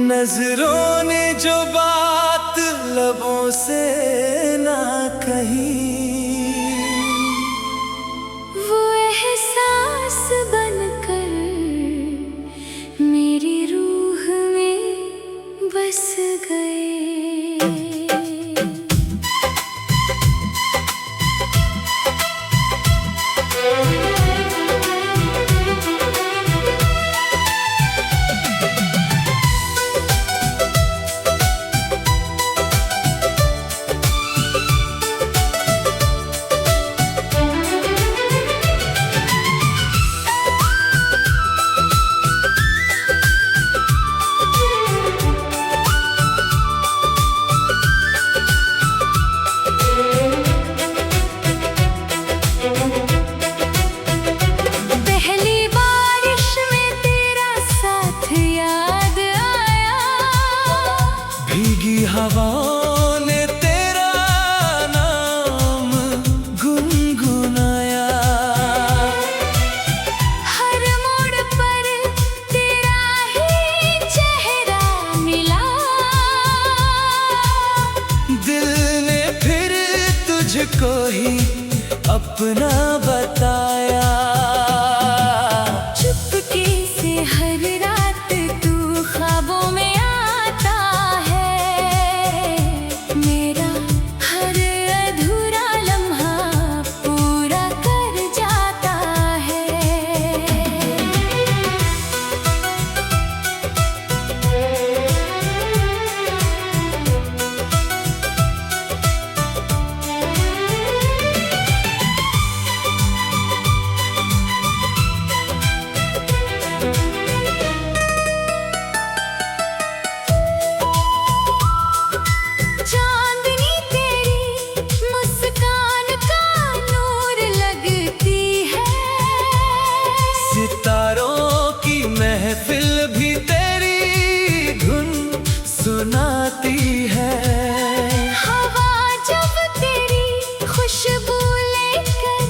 नजरों ने जो बात लबों से ना कही, वो एहसास बनकर मेरी रूह में बस गए। भीगी हवाओं ने तेरा नाम गुनगुनाया, हर मोड़ पर तेरा ही चेहरा मिला। दिल ने फिर तुझको ही अपना बताया। चुपके से हर रात तू ख्वाबों में आता है, मेरा हर अधूरा लम्हा पूरा कर जाता है। चांदनी तेरी मुस्कान का नूर लगती है, सितारों की महफिल भी तेरी धुन सुनाती है। हवा जब तेरी खुशबू लेकर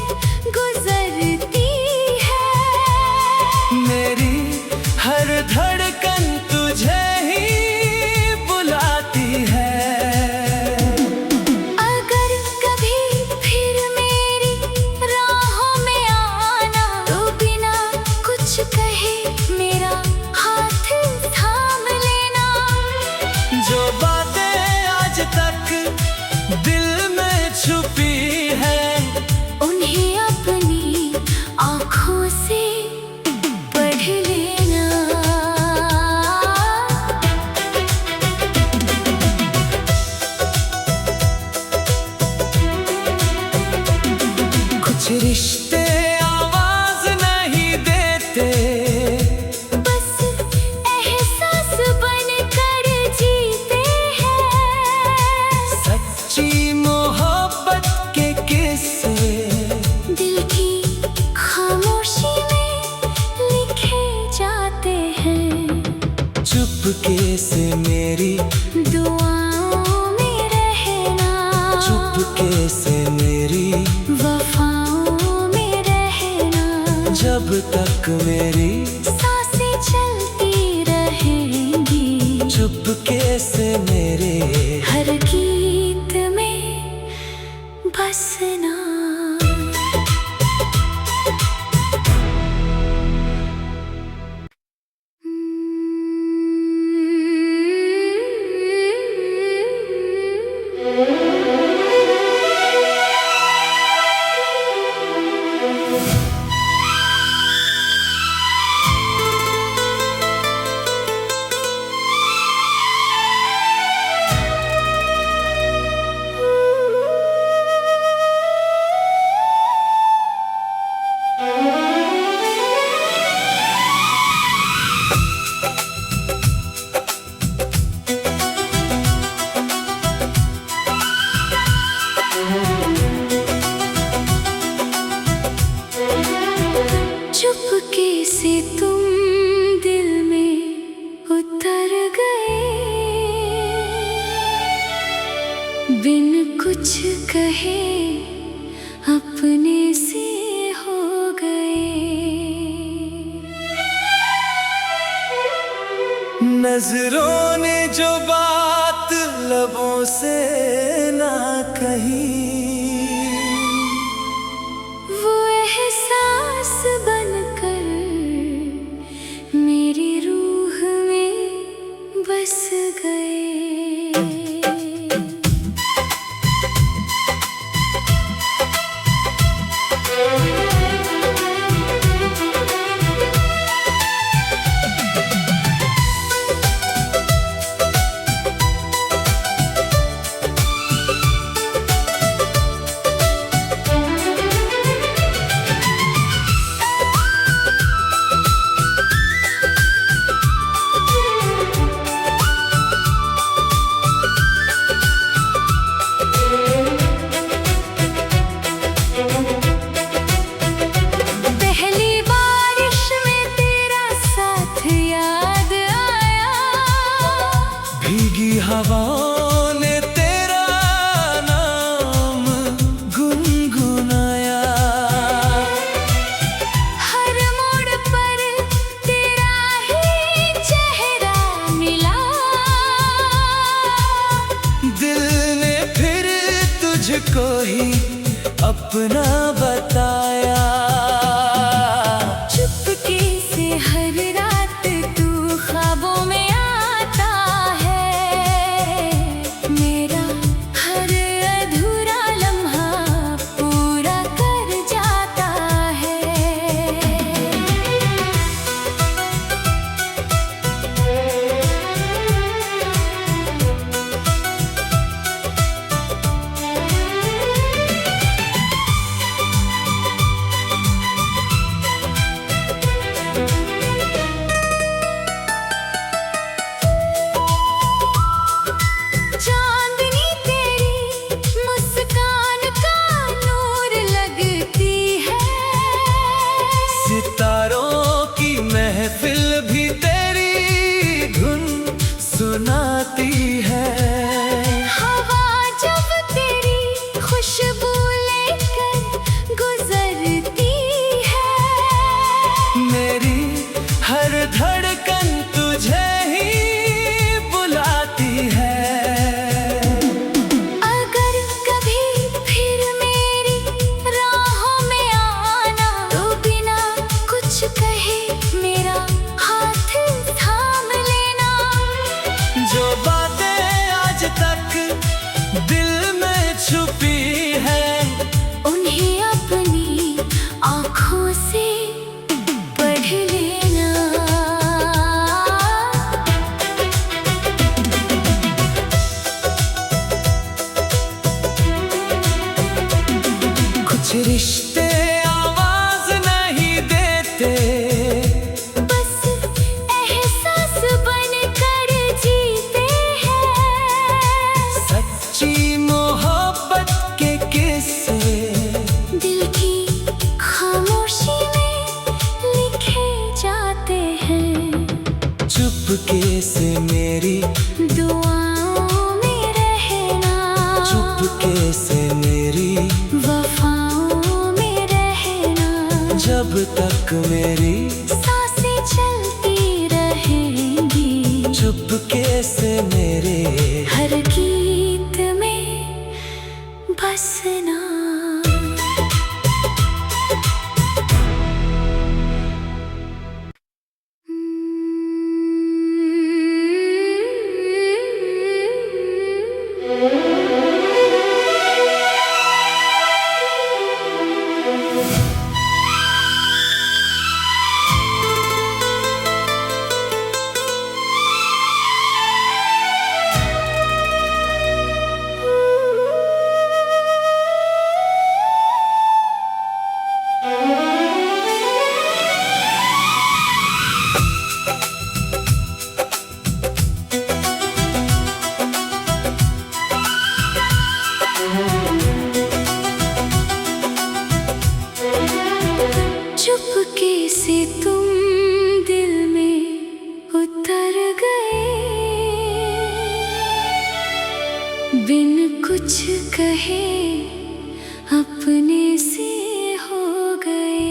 गुजरती है, मेरी हर धड़कन तुझे ही बुलाती है। अगर कभी फिर मेरी राहों में आना, तो बिना कुछ कहे मेरा हाथ थाम लेना। जो बातें आज तक दिल में छुपी है, उन्हें अपनी आँखों से पढ़ लेना। कुछ रिश्ते आवाज नहीं देते, बस एहसास बनकर जीते हैं। सच्ची मोहब्बत के किस्से दिल की खामोशी में लिखे जाते हैं। चुपके से मेरी दुआओं में रहना, चुपके से मेरी वफाओं में रहना। जब तक मेरी सांसें चलती रहेंगी, चुपके से मेरे हर गीत में बसना। नजरों ने जो बात लबों से ना कही, वो एहसास बनकर मेरी रूह में बस गए। भीगी हवाओं ने तेरा नाम गुनगुनाया, हर मोड़ पर तेरा ही चेहरा मिला। दिल ने फिर तुझको ही अपना बताया। चुपके से हर रात तू ख्वाबों में महफिल भी तेरी धुन सुनाती है। हवा जब तेरी खुशबू लेकर गुजरती है, मेरी हर धड़कन तुझे ही बुलाती है। अगर कभी फिर मेरी राहों में आना, तो बिना कुछ कहे मेरा हाथ थाम लेना। जो बातें आज तक दिल में छुपी है, उन्हें अपनी आँखों से पढ़ लेना। कुछ रिश्ते आवाज नहीं देते, चुपके से मेरी दुआओं में रहना। चुपके से मेरी वफाओं में रहना। जब तक मेरी सांसें चलती रहेंगी, चुपके से मेरे हर गीत में बसना। चुपके से तुम दिल में उतर गए, बिन कुछ कहे अपने से हो गए।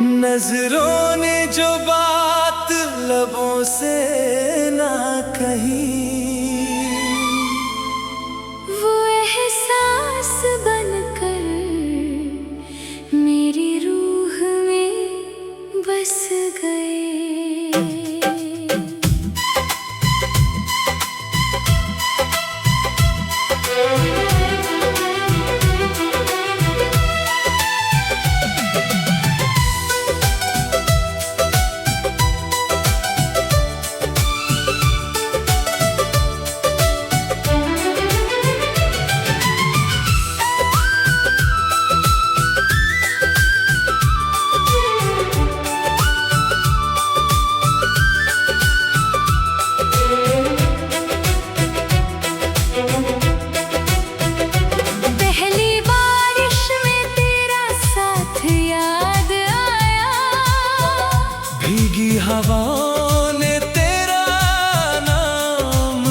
नजरों ने जो बात लबों से ना कही, वो एहसास बनकर मेरी रूह में बस गए। भीगी हवाओं ने तेरा नाम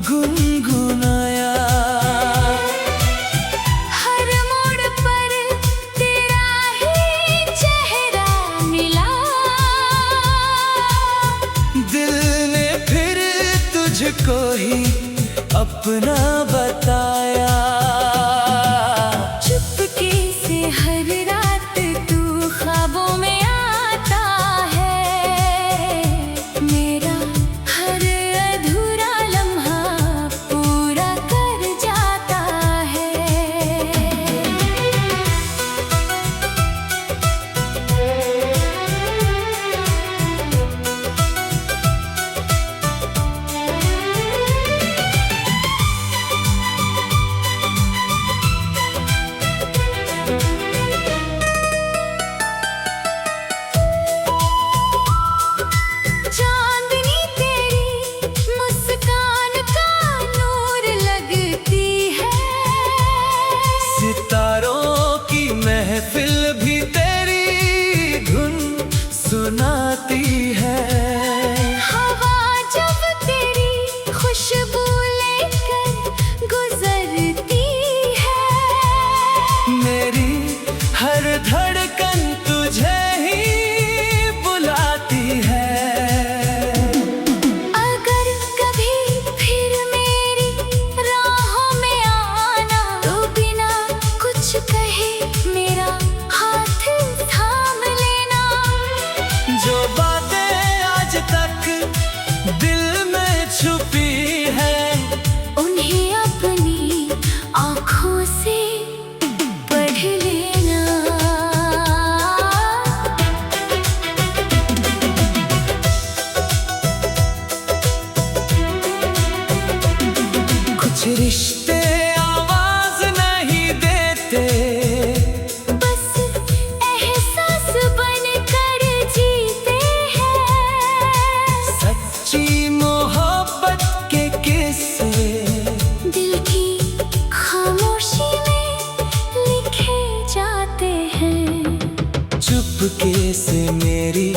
गुनगुनाया, हर मोड़ पर तेरा ही चेहरा मिला। दिल ने फिर तुझको ही अपना बताया। चुपके से हर रात तू ख्वाबों में आता है, मेरा हर अधूरा लम्हा पूरा कर जाता है। चांदनी तेरी मुस्कान का नूर लगती है, सितारों की महफिल भी तेरी धुन सुनाती है। हवा जब तेरी खुशबू लेकर गुजरती है, मेरी हर धड़कन तुझे ही बुलाती है। अगर कभी फिर मेरी राहों में आना, तो बिना कुछ कहे मेरा हाथ थाम लेना। जो बातें आज तक दिल में छुपी है, उन्हें अपनी आँखों से पढ़ लेना। कुछ रिश्ते आवाज नहीं देते, बस एहसास बनकर जीते हैं। सच्ची मोहब्बत के किस्से दिल की खामोशी में लिखे जाते हैं। चुपके से मेरी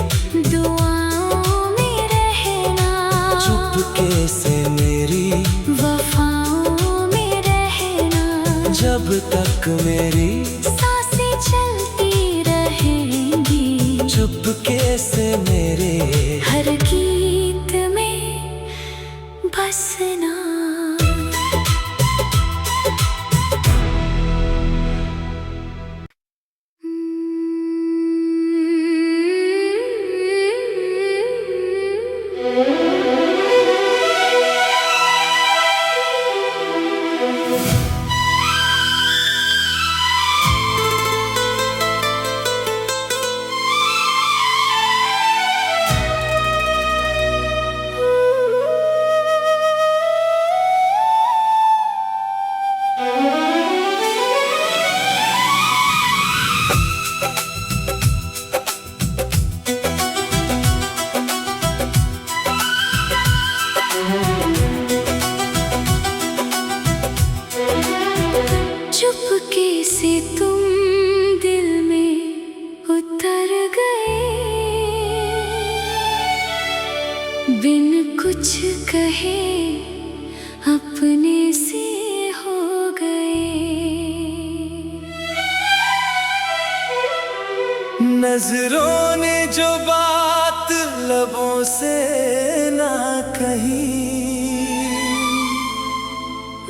दुआओं में रहना, चुपके से मेरी वफाओं में रहना। जब तक मेरी सांसें चलती रहेंगी, चुपके से मेरे हर गीत में बसना। चुपके से तुम दिल में उतर गए, बिन कुछ कहे अपने से हो गए। नजरों ने जो बात लबों से ना कही,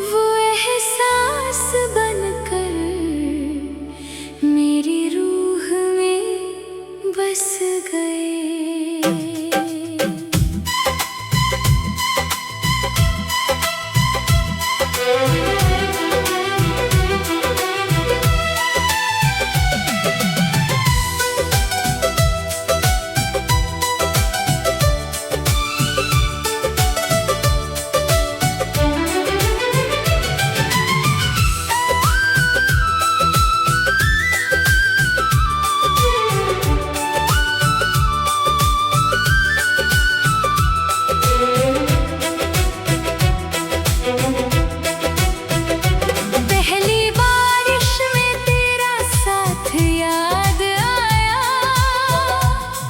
वो एहसास बनकर मेरी रूह में बस गए।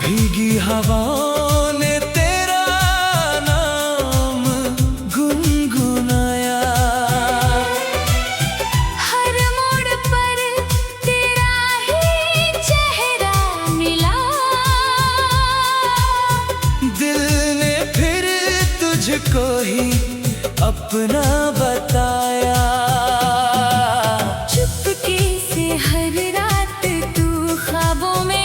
भीगी हवाओं ने तेरा नाम गुनगुनाया, हर मोड़ पर तेरा ही चेहरा मिला। दिल ने फिर तुझको ही अपना बताया। चुपके से हर रात तू ख्वाबों में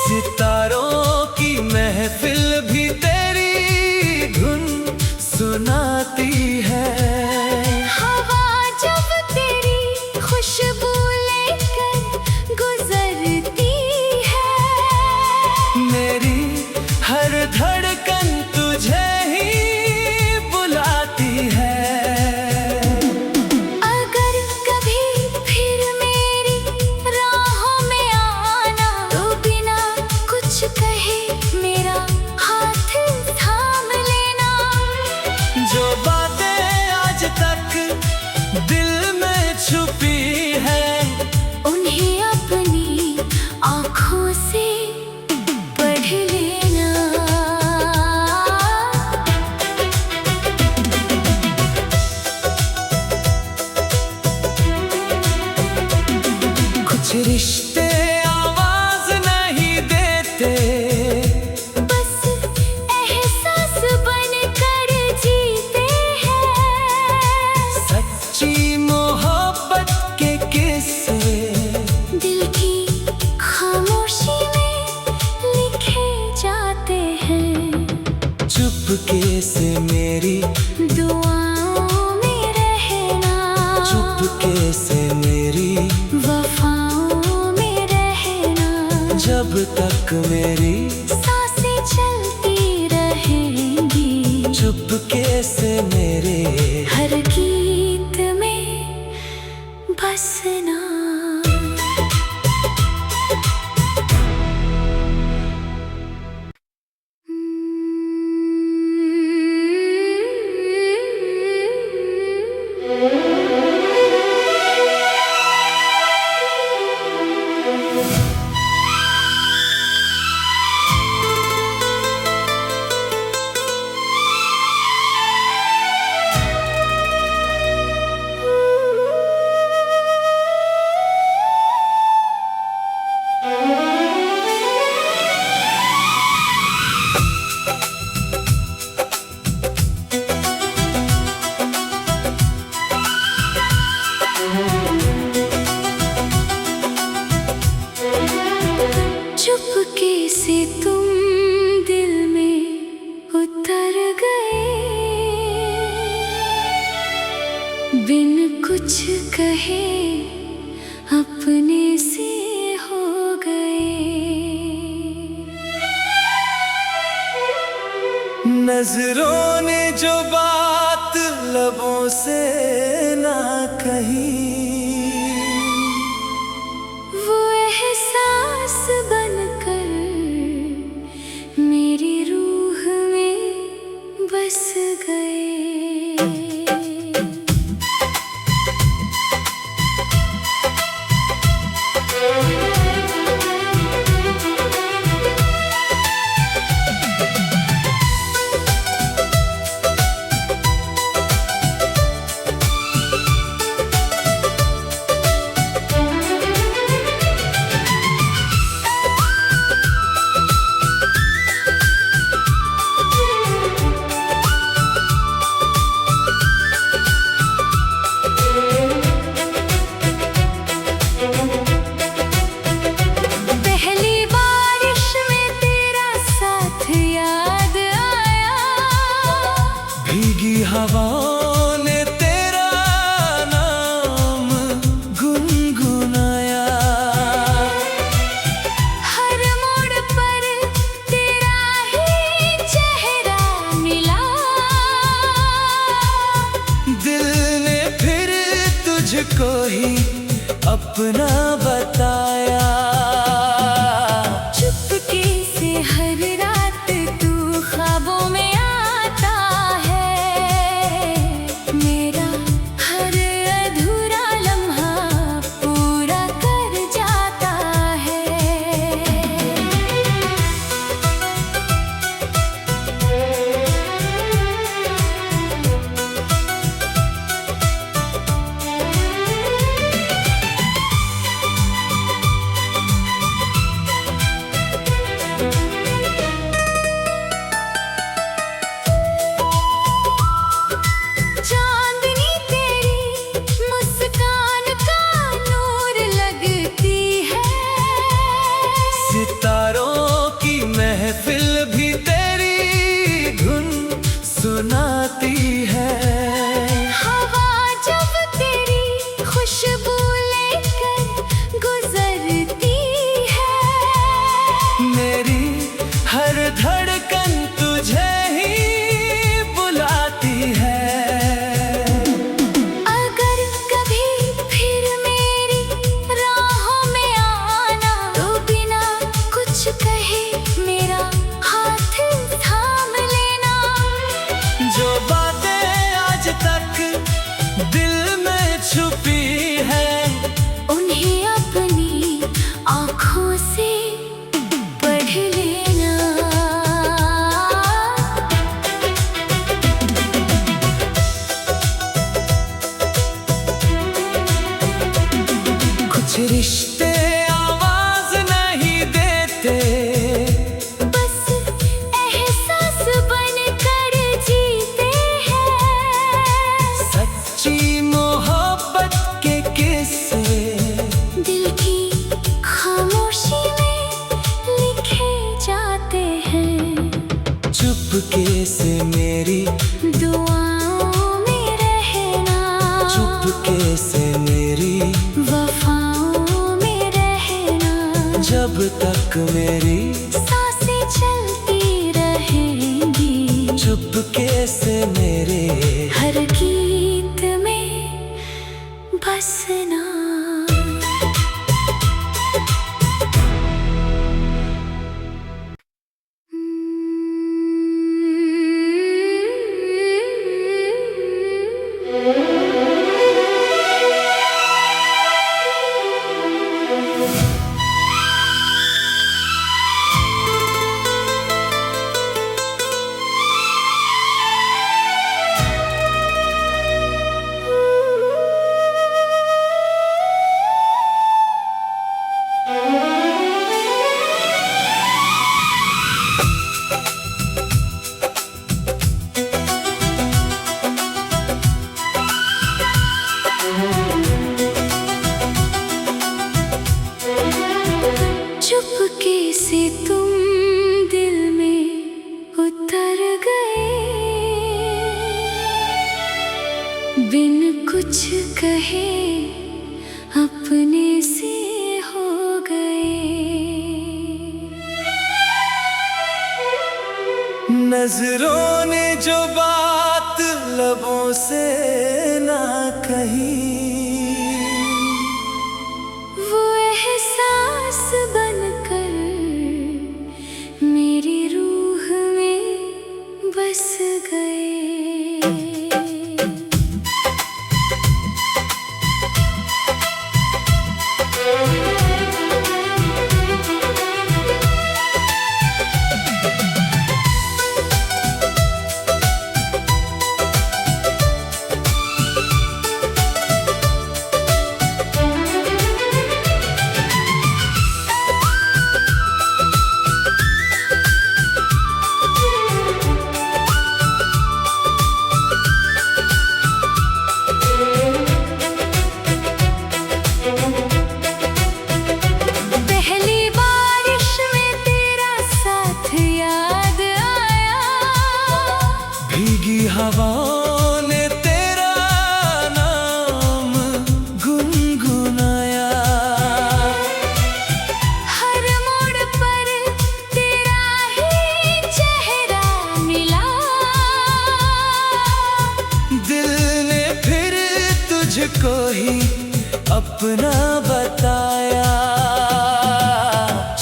सितारों की महफिल भी तेरी धुन सुनाती है। हवा जब तेरी खुशबू लेकर गुजरती है, मेरी हर धड़कन तुझे ही बुलाती है। अगर कभी फिर मेरी राहों में आना, तो बिना कुछ कहे मेरा हाथ थाम लेना। जो बातें आज तक दिल में छुपी है, उन्हें अपनी आँखों से पढ़ लेना। कुछ रिश्ते आवाज नहीं देते, बस एहसास बनकर जीते हैं। सच्ची मोहब्बत के किस्से दिल की खामोशी में लिखे जाते हैं। चुपके से मेरी दुआओं में रहना, चुपके से मेरी वफाओं में रहना। जब तक मेरी सांसें चलती रहेंगी, चुपके से मेरे हर गीत में बसना। चुपके से तुम दिल में उतर गए, बिन कुछ कहे अपने से हो गए। नजरों ने जो बात लबों से ना कही, वो एहसास बनकर मेरी रूह में बस गए। भीगी हवाओं ने तेरा नाम गुनगुनाया, हर मोड़ पर तेरा ही चेहरा मिला। दिल ने फिर तुझको ही अपना बताया। चुपके से हर रात तू ख्वाबों में आता है, मेरा हर अधूरा लम्हा पूरा कर जाता है। चांदनी तेरी मुस्कान का नूर लगती है, सितारों की महफिल भी तेरी धुन सुनाती है। हवा जब तेरी खुशबू लेकर गुजरती है, मेरी हर धड़कन तुझे ही बुलाती है। अगर कभी फिर मेरी राहों में आना, तो बिना कुछ कहे मेरा हाथ थाम लेना। जो बातें आज तक दिल में छुपी है, उन्हें अपनी आँखों से पढ़ लेना। कुछ रिश्ते आवाज नहीं देते, बस एहसास बनकर जीते हैं। सच्ची मोहब्बत के किस्से दिल की खामोशी में लिखे जाते हैं। चुपके से मेरी दुआओं में रहना, चुपके से मेरी वफाओं में रहना। जब तक मेरी सांसें चलती रहेंगी, चुपके से मेरे हर गीत में बसना। चुपके से तुम दिल में उतर गए, बिन कुछ कहे अपने से हो गए। नजरों ने जो बात लबों से ना कही, वो एहसास बनकर मेरी रूह में बस गए। भीगी हवाओं ने तेरा नाम गुनगुनाया, हर मोड़ पर तेरा ही चेहरा मिला। दिल ने फिर तुझको ही अपना बताया।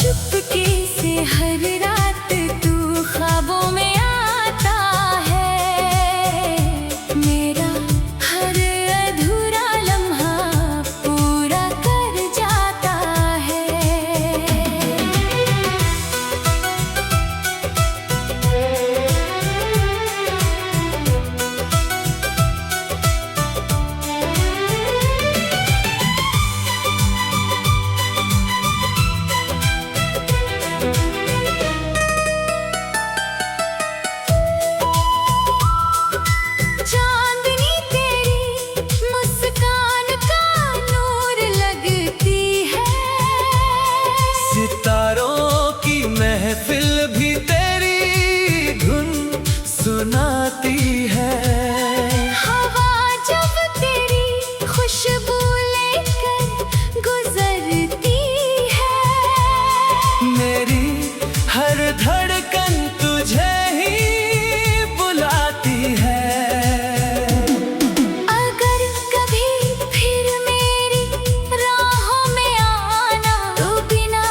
चुपके से हर रात तू ख्वाबों में आता है, मेरा हर अधूरा लम्हा पूरा कर जाता है। चांदनी तेरी मुस्कान का नूर लगती है, सितारों की महफिल भी तेरी धुन सुनाती है। हवा जब तेरी खुशबू लेकर गुजरती है, मेरी हर धड़कन तुझे ही बुलाती है। अगर कभी फिर मेरी राहों में आना, तो बिना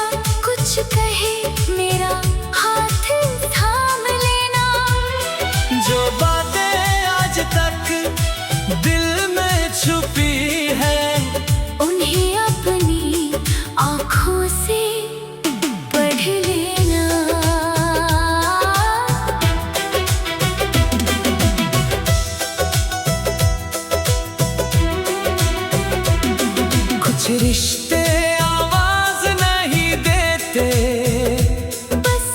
कुछ कहे मेरा हाथ थाम लेना। जो बातें आज तक दिल में छुपी है, उन्हें अपनी आँखों से पढ़ लेना। कुछ रिश्ते आवाज नहीं देते, बस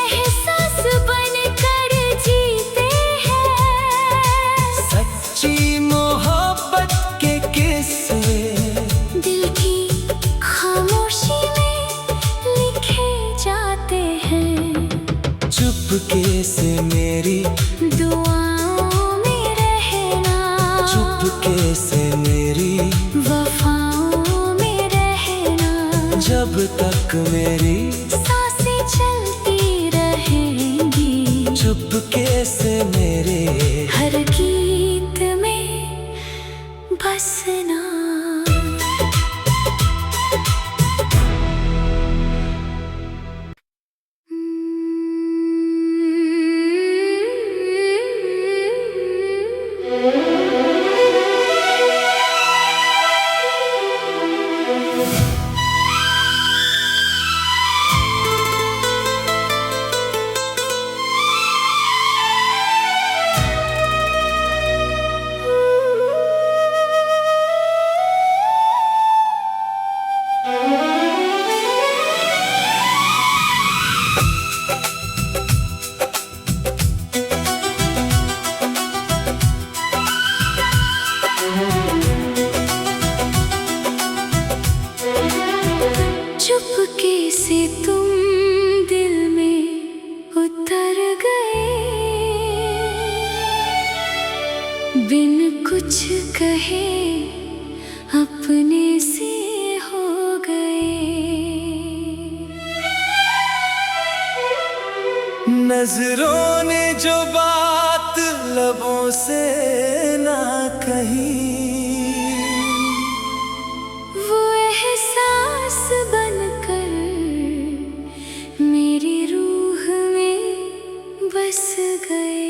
एहसास बनकर जीते हैं। सच्ची मोहब्बत के किस्से दिल की खामोशी में लिखे जाते हैं। चुपके से मेरी दुआओं में रहना, चुपके से मेरी वफाओं में रहना। जब तक मेरी सांसें चलती रहेंगी, चुपके से मेरे हर गीत में बसना। चुपके से तुम दिल में उतर गए, बिन कुछ कहे अपने से हो गए। नजरों ने जो बात लबों से ना कही, वो एहसास बनकर मेरी रूह में बस गए।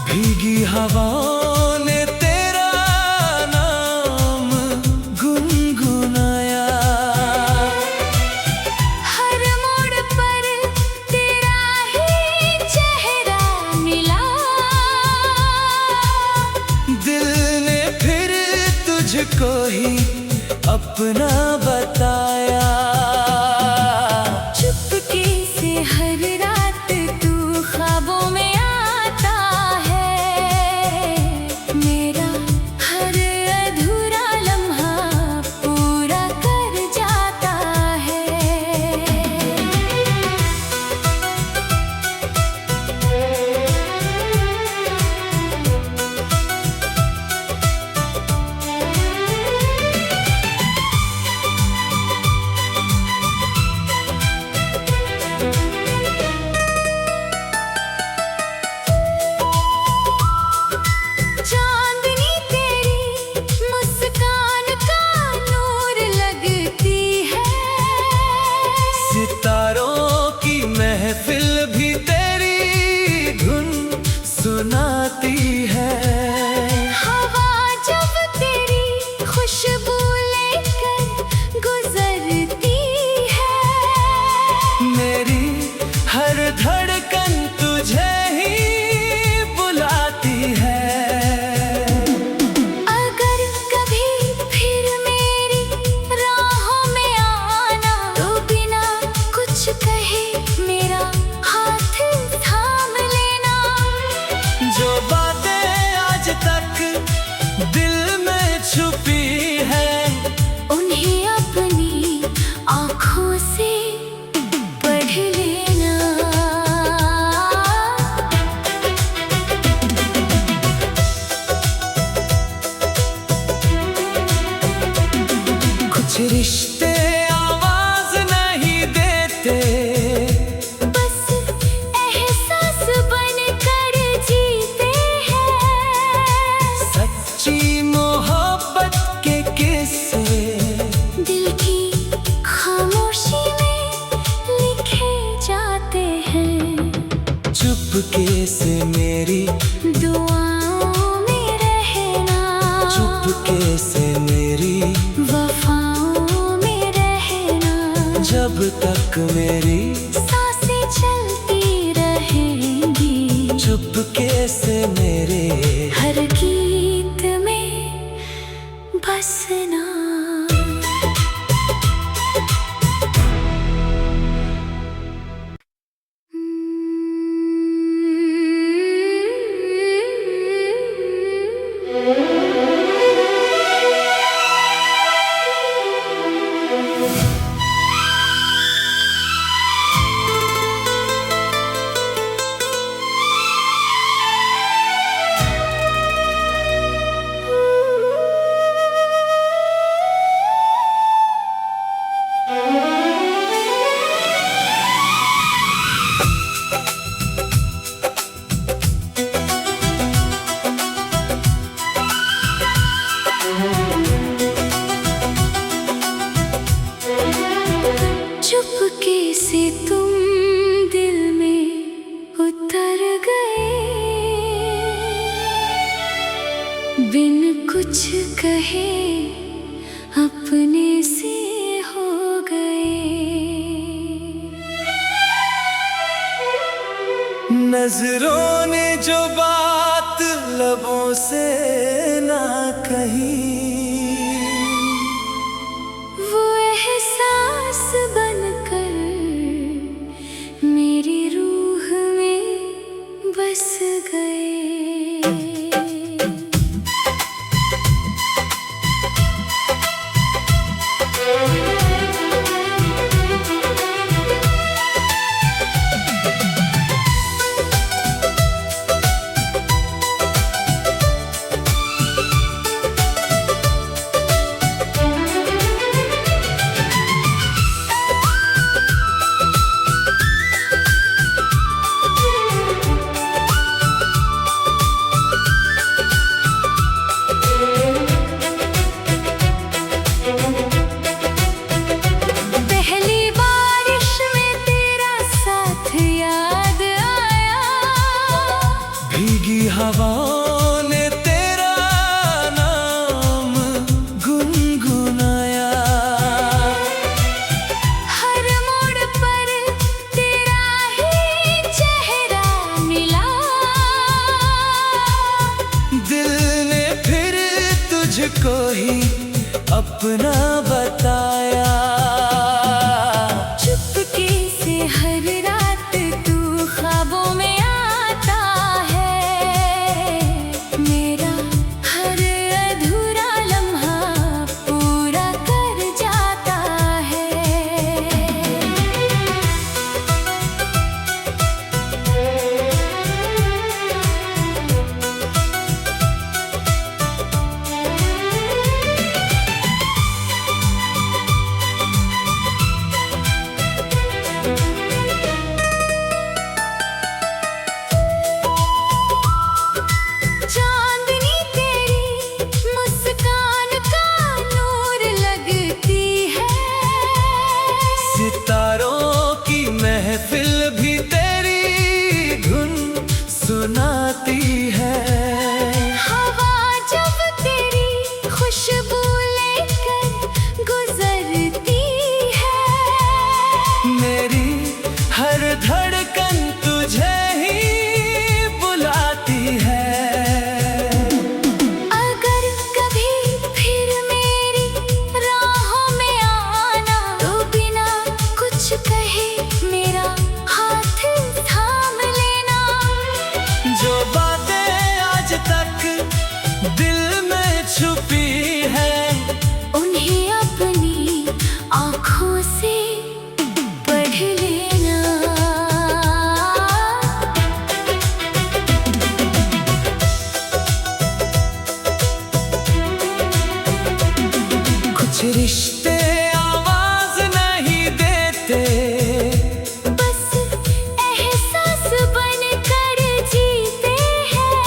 भीगी हवाओं ने तेरा नाम गुनगुनाया, हर मोड़ पर तेरा ही चेहरा मिला। दिल ने फिर तुझको ही अपना बताया। चुपके से हर रात तू ख्वाबों में महफिल भी तेरी धुन सुनाती है। हवा जब तेरी खुशबू लेकर गुजरती है, मेरी हर धड़कन तुझे ही बुलाती है। अगर कभी फिर मेरी राहों में आना, तो बिना कुछ कहे मेरा हाथ थाम लेना। जो बातें आज तक दिल में छुपी है, उन्हें अपनी आँखों से पढ़ लेना। कुछ रिश्ते आवाज नहीं देते, दिल की खामोशी में लिखे जाते हैं। चुपके से मेरी दुआओं में रहना, चुपके से मेरी वफाओं में रहना। जब तक मेरी सांसें चलती रहेंगी, चुपके से मेरे हर गीत में बसना। चुपके से तुम दिल में उतर गए, बिन कुछ कहे अपने से हो गए। नजरों ने जो बात लबों से ना कही, वो एहसास बनकर मेरी रूह में बस गए। भीगी हवाओं ने तेरा नाम गुनगुनाया, हर मोड़ पर तेरा ही चेहरा मिला। दिल ने फिर तुझको ही अपना बताया। चुपके से हर रात तू ख्वाबों में आता है, मेरा हर अधूरा लम्हा पूरा कर जाता है। चांदनी तेरी मुस्कान का नूर लगती है, सितारों की महफिल भी तेरी धुन सुनाती है। हवा जब तेरी खुशबू लेकर गुजरती है, मेरी हर धड़कन तुझे ही बुलाती है। अगर कभी फिर मेरी राहों में आना, तो बिना कुछ कहे मेरा हाथ थाम लेना। जो बातें आज तक दिल में छुपी है, उन्हें अपनी आँखों से पढ़ लेना। कुछ रिश्ते आवाज नहीं देते, बस एहसास बनकर जीते हैं।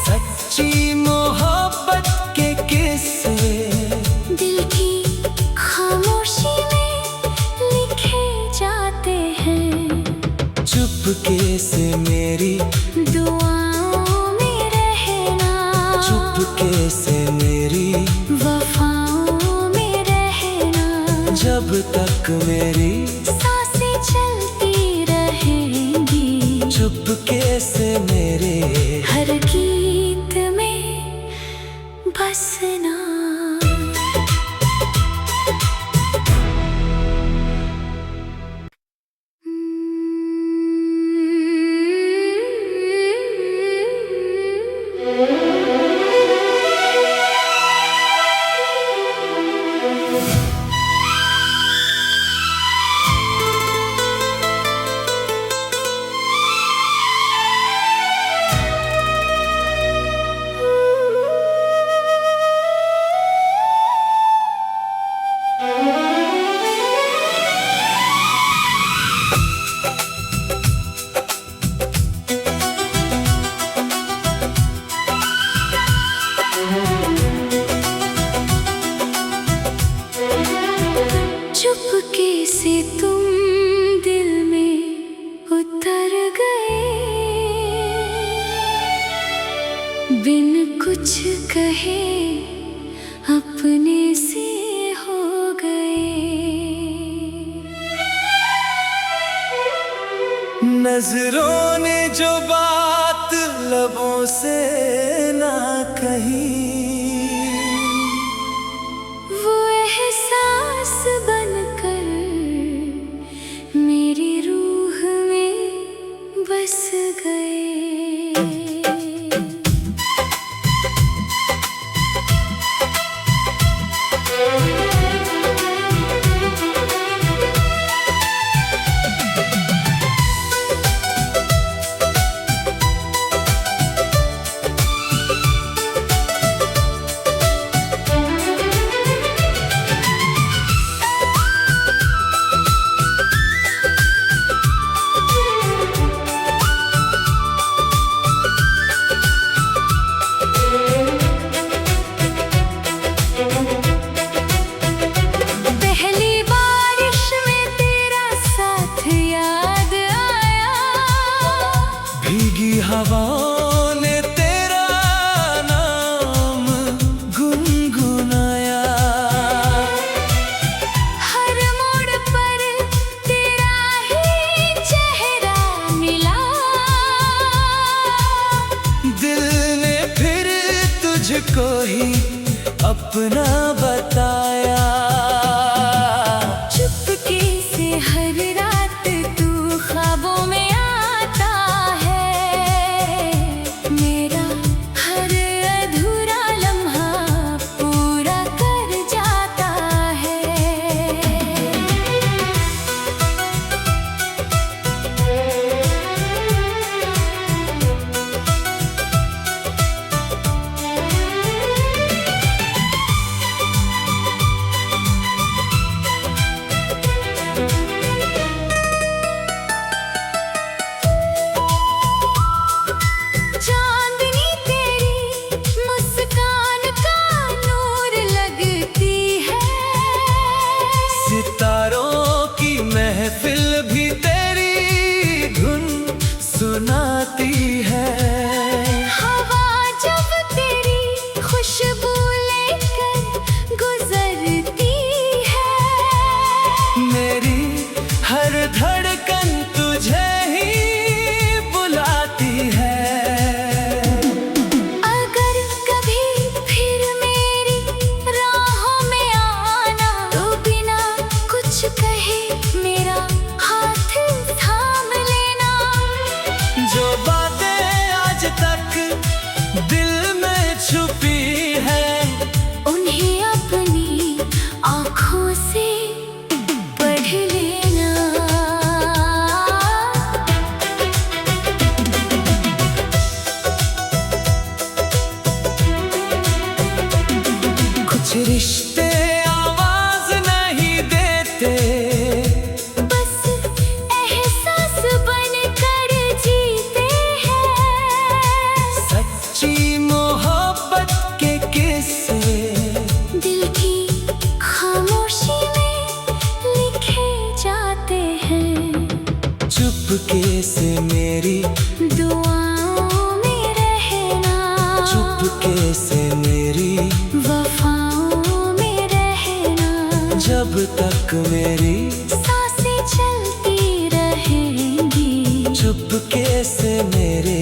सच्ची मोहब्बत के किस्से दिल की खामोशी में लिखे जाते हैं। चुपके से मेरी दुआओं में रहना, चुपके से मेरी वफाओं में रहना। जब तक मेरी सांसें चलती रहेंगी, चुपके से मेरे हर गीत में बसना। चुपके से तुम दिल में उतर गए, बिन कुछ कहे अपने से हो गए। नजरों ने जो बात लबों से ना कही, वो एहसास बनकर मेरी रूह में बस गए। हवाओं ने तेरा नाम गुनगुनाया, हर मोड़ पर तेरा ही चेहरा मिला। दिल ने फिर तुझको ही अपना बताया। चुपके से हर रात तू ख्वाबों में आता है, मेरा हर अधूरा लम्हा पूरा कर जाता है। चांदनी तेरी मुस्कान का नूर लगती है, सितारों की महफिल भी तेरी धुन सुनाती है। हवा जब तेरी खुशबू लेकर गुजरती है, मेरी हर धड़कन तुझे ही बुलाती है। अगर कभी फिर मेरी राहों में आना, तो बिना कुछ कहे मेरा हाथ थाम लेना। जो बातें आज तक दिल में छुपी है, उन्हें अपनी आँखों से पढ़ लेना। कुछ रिश्ते आवाज नहीं देते, बस एहसास बनकर जीते हैं। सच्ची मोहब्बत के किस्से दिल की खामोशी में लिखे जाते हैं। चुपके से मेरी दुआओं में रहना, चुपके से मेरी वफाओं में रहना। जब तक मेरी सांसें चलती रहेंगी, चुपके से मेरे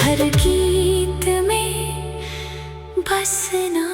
हर गीत में बसना।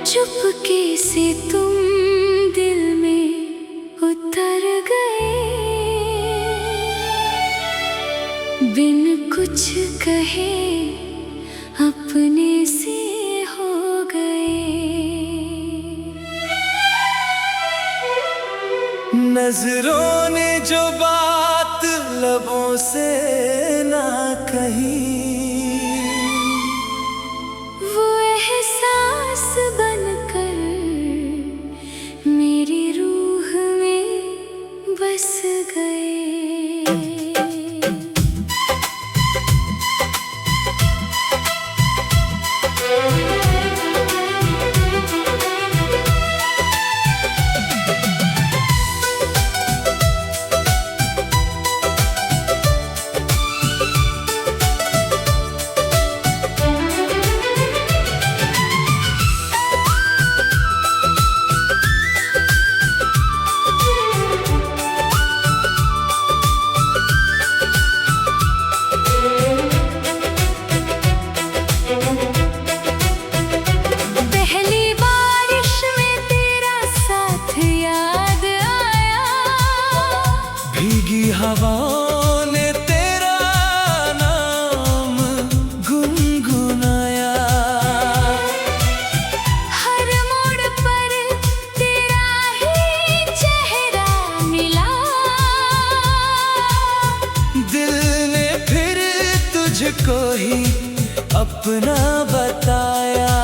चुपके से तुम दिल में उतर गए, बिन कुछ कहे अपने से हो गए। नजरों को ही अपना बताया।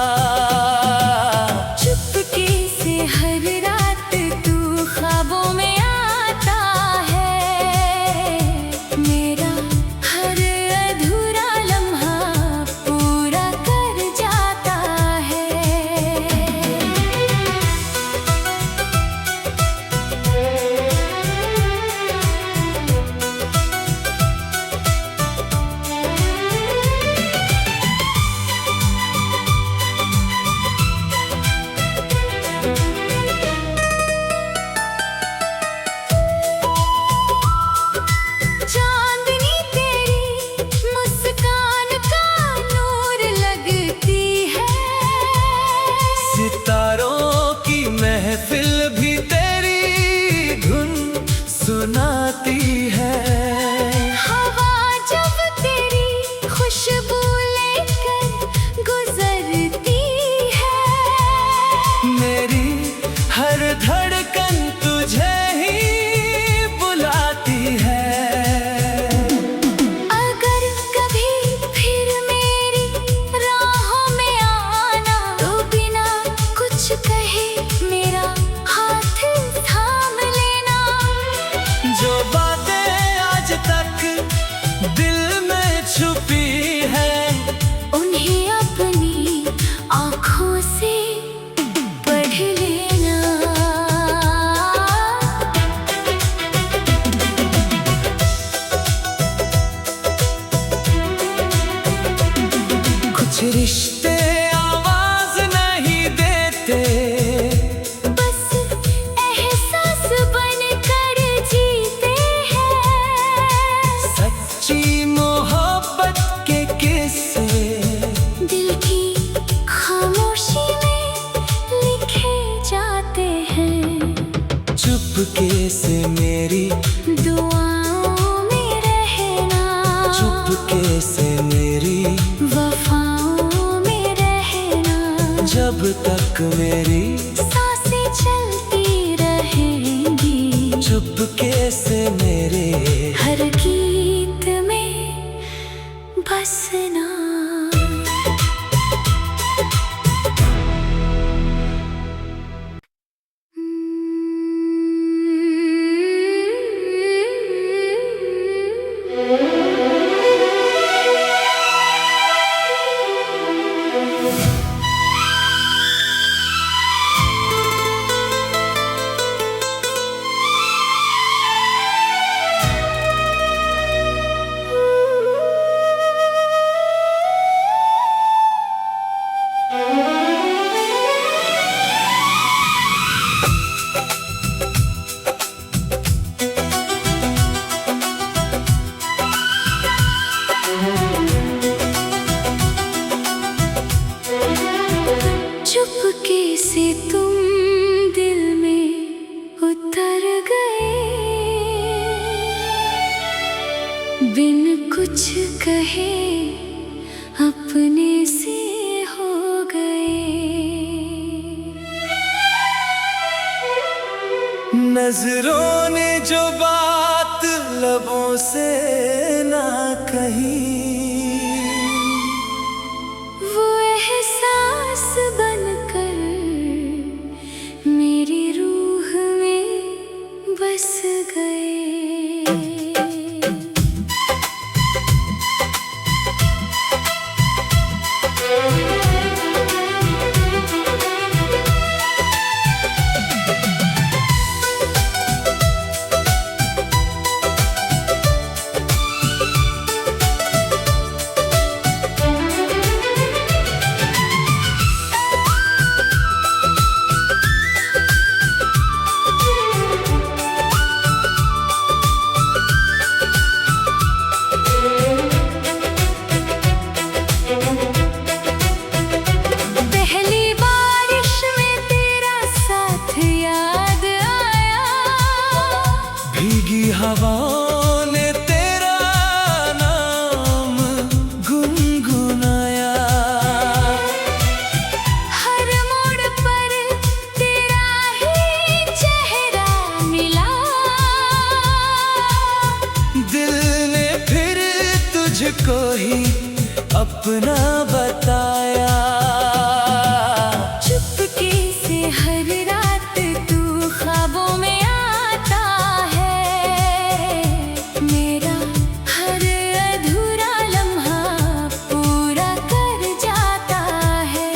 चुपके से हर रात तू ख्वाबों में आता है, मेरा हर अधूरा लम्हा पूरा कर जाता है। चांदनी तेरी मुस्कान का नूर लगती है, सितारों की महफिल भी तेरी धुन सुनाती है। हवा जब तेरी खुशबू लेकर गुजरती है, मेरी हर धड़कन तुझे ही बुलाती है। अगर कभी फिर मेरी राहों में आना, तो बिना कुछ कहे मेरा हाथ थाम लेना। जो बातें आज तक दिल में छुपी है, उन्हें अपनी आँखों से पढ़ लेना। कुछ रिश्ते आवाज नहीं देते, बस एहसास बनकर जीते हैं। सच्ची मोहब्बत के किस्से दिल की खामोशी में लिखे जाते हैं। चुपके से मेरी दुआओं में रहना, चुपके से मेरी वफाओं में रहना। जब तक मेरी सांसें चलती रहेंगी, चुपके से मेरे हर गीत में बसना। चुपके से तुम दिल में उतर गए, बिन कुछ कहे अपने से हो गए। नजरों ने जो बात लबों से ना कही, वो एहसास बनकर मेरी रूह में बस गए। अपना बताया। चुपके से हर रात तू ख्वाबों में आता है, मेरा हर अधूरा लम्हा पूरा कर जाता है।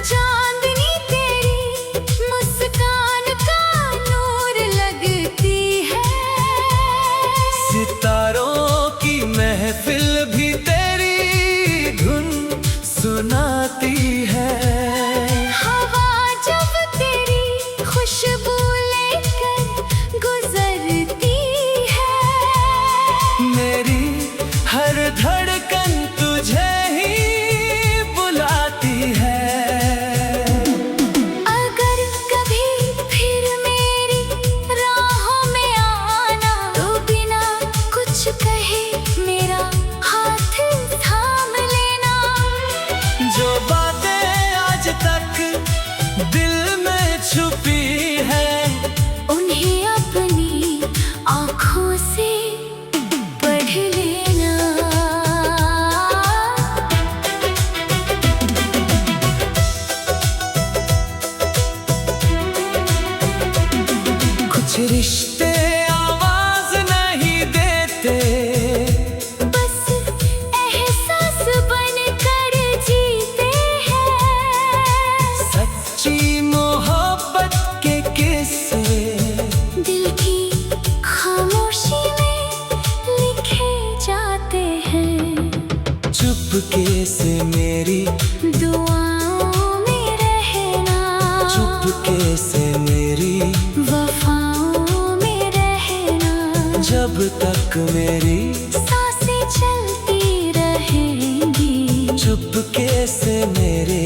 चांदनी तेरी मुस्कान का नूर लगती है, सितारों की महफिल भी तेरी धुन सुनाती है। हवा जब तेरी खुशबू लेकर गुजरती है, मेरी हर धड़कन तुझे ही बुलाती है। अगर कभी फिर मेरी राहों में आना, तो बिना कुछ कहे मेरा हाथ थाम लेना। जो बातें आज तक दिल में छुपी है, उन्हें अपनी आँखों से पढ़ लेना। कुछ रिश्ते आवाज नहीं देते, बस एहसास बन कर जीते हैं। सच्ची मोहब्बत के किस्से दिल की खामोशी में लिखे जाते हैं। चुपके से मेरी दुआओं में रहना, चुपके से मेरी वफाओं में रहना। जब तक मेरी सांसें चलती रहेंगी, चुपके से मेरे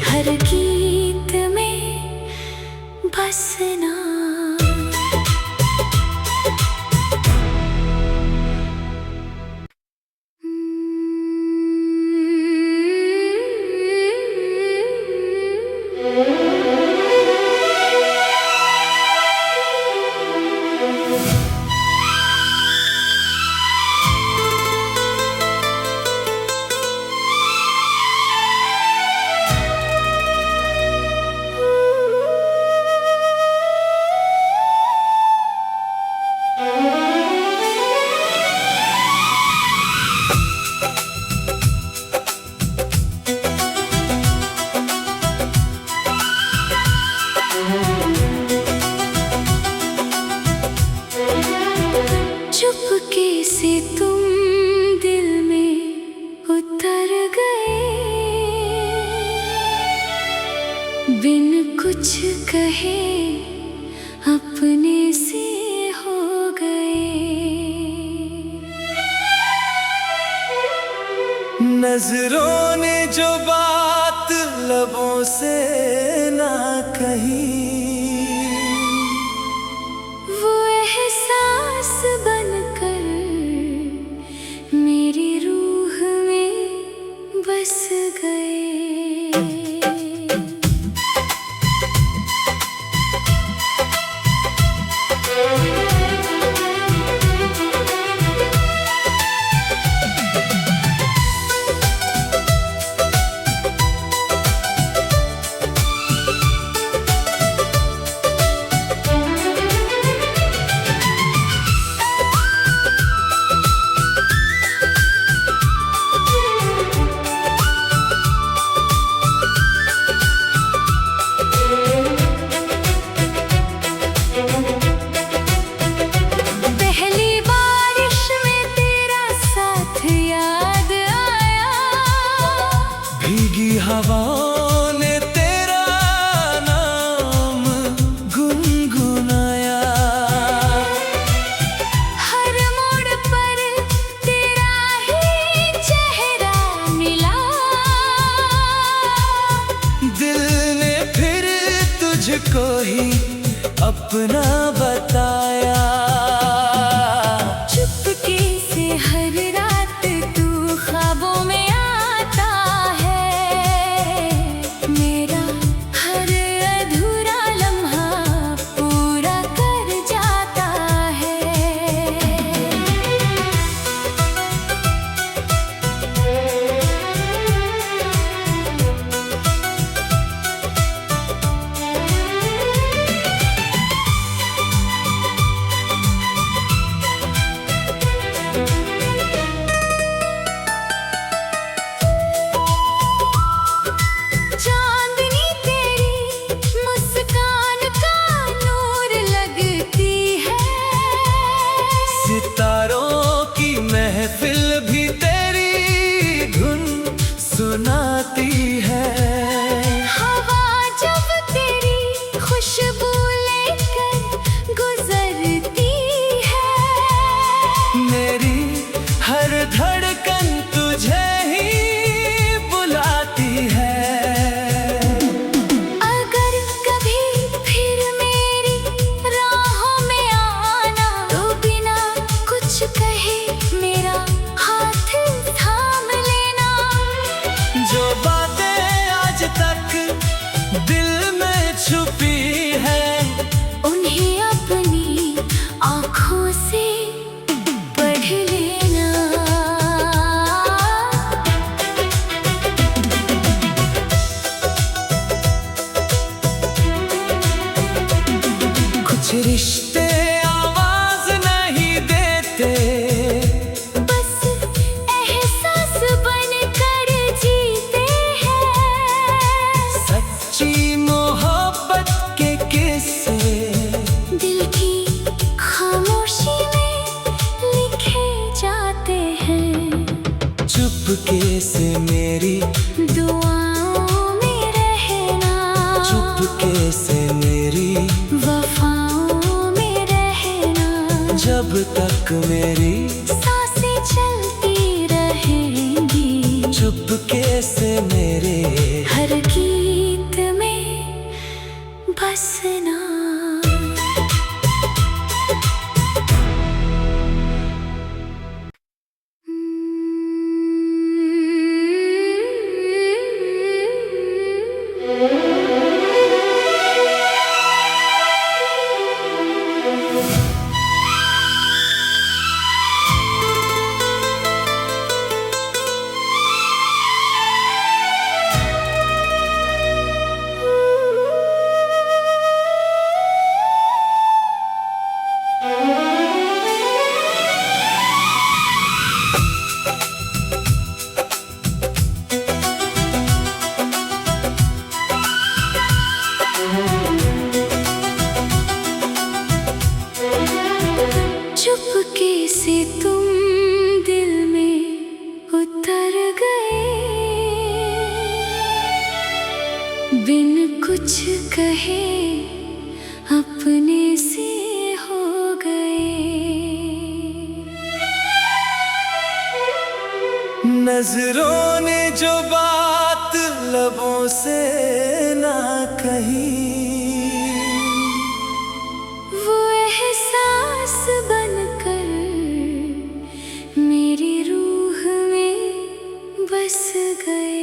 हर गीत में बसना। चुपके से तुम दिल में उतर गए, बिन कुछ कहे अपने से हो गए। नजरों ने जो बात लबों से ना कही, वो एहसास बनकर मेरी रूह में बस गए। बताया। चुपके से हर रात तू ख्वाबों में आता है, मेरा हर अधूरा लम्हा पूरा कर जाता है। चांदनी तेरी मुस्कान का नूर लगती है, सितारों की महफिल भी तेरी धुन सुनाती है। हवा जब तेरी खुशबू लेकर गुजरती है, मेरी हर धड़कन तुझे ही बुलाती है। अगर कभी फिर मेरी राहों में आना, तो बिना कुछ कहे मेरा हाथ थाम लेना। जो बातें आज तक दिल में छुपी है, उन्हें अपनी आँखों से पढ़ लेना। कुछ रिश्ते आवाज नहीं देते, बस एहसास बनकर जीते हैं। सच्ची मोहब्बत के किस्से दिल की खामोशी में लिखे जाते हैं। चुपके से मेरी दुआओं में रहना, चुपके से मेरी वफाओं में रहना। जब तक मेरी सांसें चलती रहेंगी, चुपके से मेरे हर गीत में बसना। चुपके से तुम दिल में उतर गए, बिन कुछ कहे अपने से हो गए। नजरों ने जो बात लबों से ना कही, वो एहसास बनकर मेरी रूह में बस गए।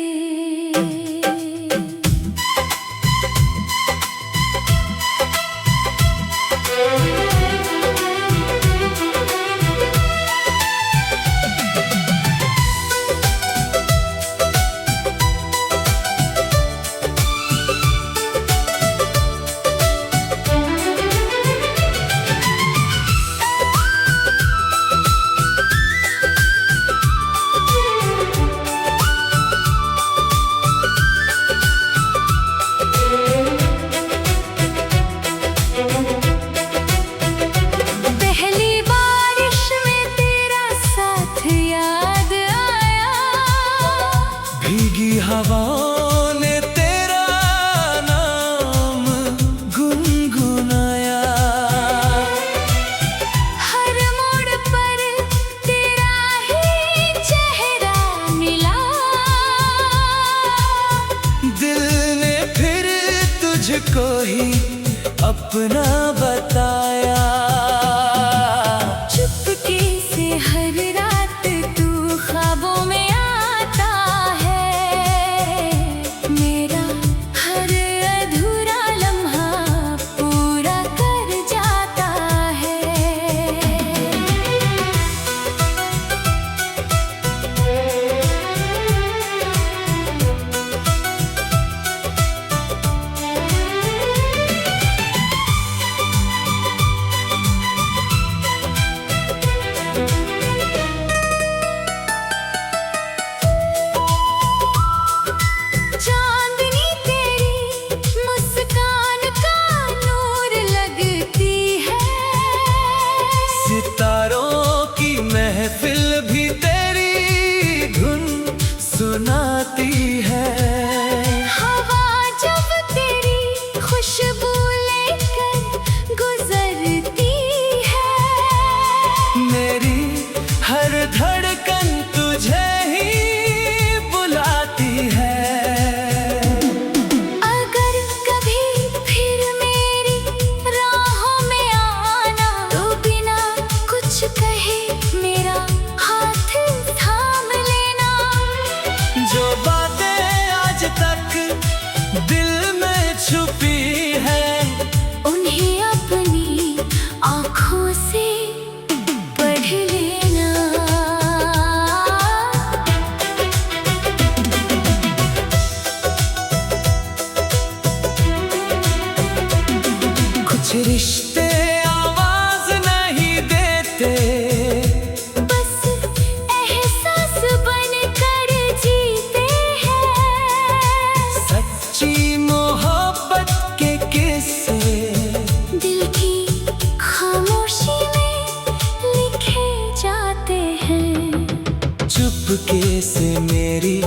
से मेरी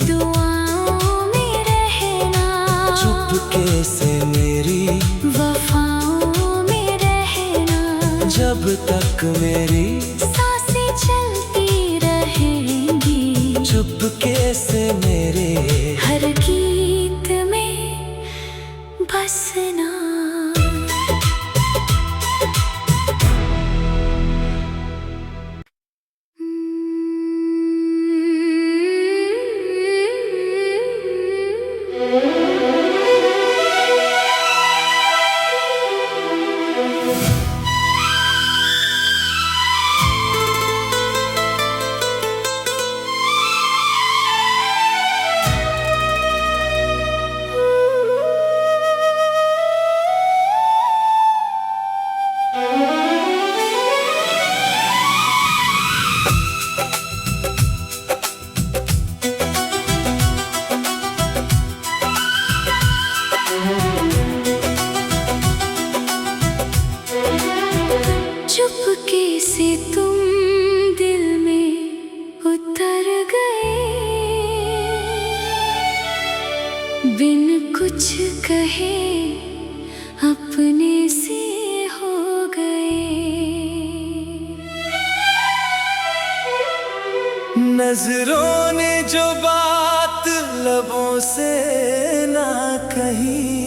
दुआओं में रहना, चुपके से मेरी वफाओं में रहना। जब तक मेरी सांसें चलती रहेंगी, चुपके से मेरे हर गीत में बसना। चुपके से तुम दिल में उतर गए, बिन कुछ कहे अपने से हो गए। नजरों ने जो बात लबों से ना कही,